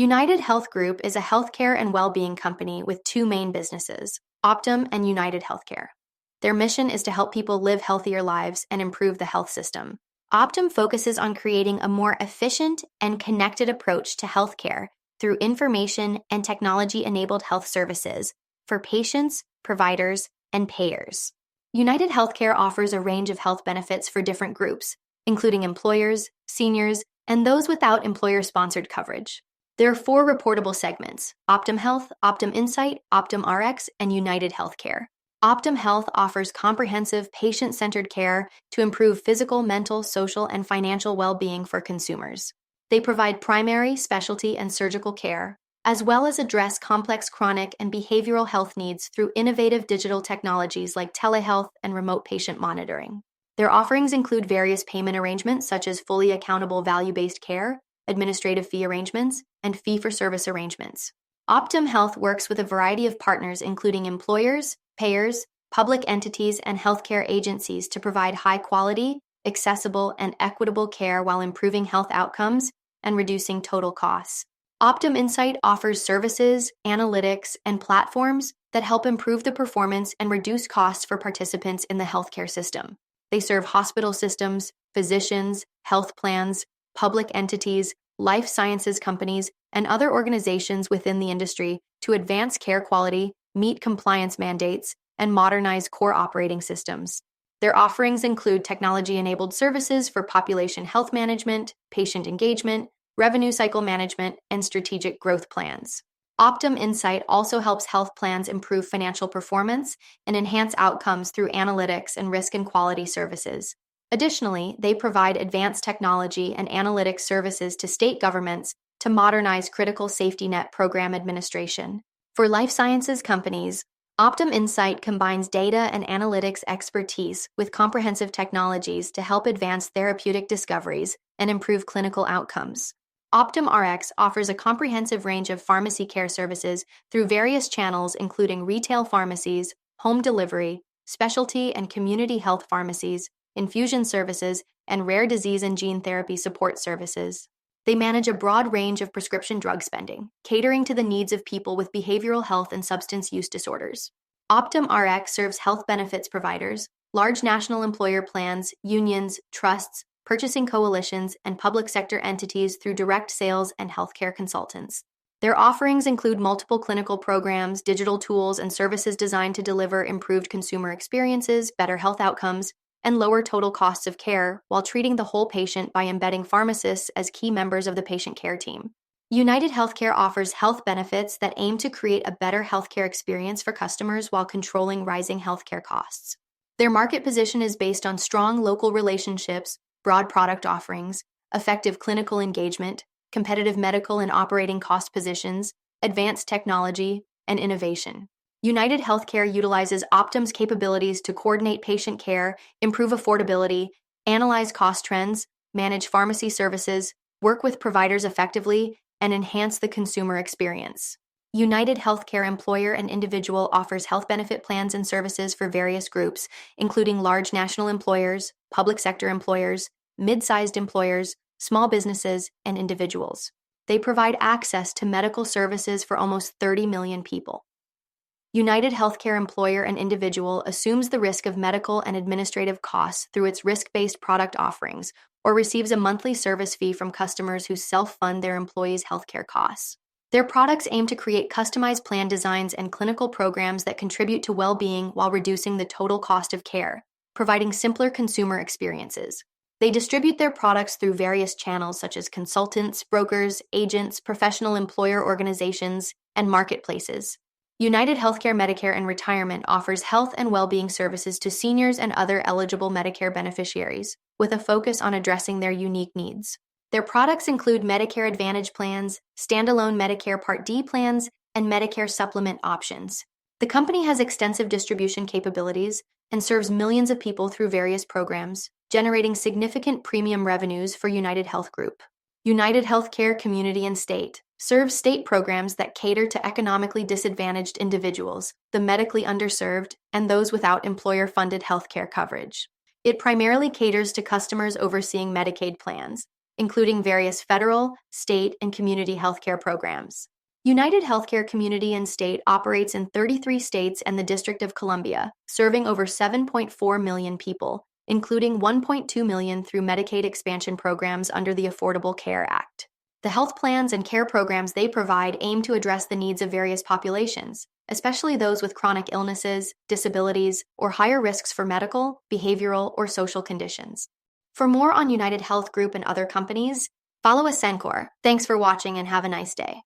UnitedHealth Group is a healthcare and well-being company with two main businesses, Optum and United Healthcare. Their mission is to help people live healthier lives and improve the health system. Optum focuses on creating a more efficient and connected approach to healthcare through information and technology-enabled health services for patients, providers, and payers. United Healthcare offers a range of health benefits for different groups, including employers, seniors, and those without employer-sponsored coverage. There are four reportable segments: Optum Health, Optum Insight, Optum Rx, and United Healthcare. Optum Health offers comprehensive, patient-centered care to improve physical, mental, social, and financial well-being for consumers. They provide primary, specialty, and surgical care, as well as address complex chronic and behavioral health needs through innovative digital technologies like telehealth and remote patient monitoring. Their offerings include various payment arrangements such as fully accountable value-based care, administrative fee arrangements, and fee-for-service arrangements. Optum Health works with a variety of partners including employers, payers, public entities, and healthcare agencies to provide high-quality, accessible, and equitable care while improving health outcomes and reducing total costs. Optum Insight offers services, analytics, and platforms that help improve the performance and reduce costs for participants in the healthcare system. They serve hospital systems, physicians, health plans, public entities, life sciences companies, and other organizations within the industry to advance care quality, meet compliance mandates, and modernize core operating systems. Their offerings include technology-enabled services for population health management, patient engagement, revenue cycle management, and strategic growth plans. Optum Insight also helps health plans improve financial performance and enhance outcomes through analytics and risk and quality services. Additionally, they provide advanced technology and analytics services to state governments to modernize critical safety net program administration. For life sciences companies, Optum Insight combines data and analytics expertise with comprehensive technologies to help advance therapeutic discoveries and improve clinical outcomes. Optum Rx offers a comprehensive range of pharmacy care services through various channels including retail pharmacies, home delivery, specialty and community health pharmacies, infusion services, and rare disease and gene therapy support services. They manage a broad range of prescription drug spending, catering to the needs of people with behavioral health and substance use disorders. Optum Rx serves health benefits providers, large national employer plans, unions, trusts, purchasing coalitions, and public sector entities through direct sales and healthcare consultants. Their offerings include multiple clinical programs, digital tools, and services designed to deliver improved consumer experiences, better health outcomes, and lower total costs of care while treating the whole patient by embedding pharmacists as key members of the patient care team. United Healthcare offers health benefits that aim to create a better healthcare experience for customers while controlling rising healthcare costs. Their market position is based on strong local relationships, broad product offerings, effective clinical engagement, competitive medical and operating cost positions, advanced technology, and innovation. United Healthcare utilizes Optum's capabilities to coordinate patient care, improve affordability, analyze cost trends, manage pharmacy services, work with providers effectively, and enhance the consumer experience. United Healthcare Employer and Individual offers health benefit plans and services for various groups, including large national employers, public sector employers, mid-sized employers, small businesses, and individuals. They provide access to medical services for almost 30 million people. United Healthcare Employer and Individual assumes the risk of medical and administrative costs through its risk-based product offerings or receives a monthly service fee from customers who self-fund their employees' healthcare costs. Their products aim to create customized plan designs and clinical programs that contribute to well-being while reducing the total cost of care, providing simpler consumer experiences. They distribute their products through various channels such as consultants, brokers, agents, professional employer organizations, and marketplaces. United Healthcare Medicare and Retirement offers health and well-being services to seniors and other eligible Medicare beneficiaries, with a focus on addressing their unique needs. Their products include Medicare Advantage plans, standalone Medicare Part D plans, and Medicare supplement options. The company has extensive distribution capabilities and serves millions of people through various programs, generating significant premium revenues for United Health Group. United Healthcare Community and State serves state programs that cater to economically disadvantaged individuals, the medically underserved, and those without employer-funded healthcare coverage. It primarily caters to customers overseeing Medicaid plans, including various federal, state, and community healthcare programs. United Healthcare Community and State operates in 33 states and the District of Columbia, serving over 7.4 million people, including 1.2 million through Medicaid expansion programs under the Affordable Care Act. The health plans and care programs they provide aim to address the needs of various populations, especially those with chronic illnesses, disabilities, or higher risks for medical, behavioral, or social conditions. For more on United Health Group and other companies, follow Ascencore. Thanks for watching and have a nice day.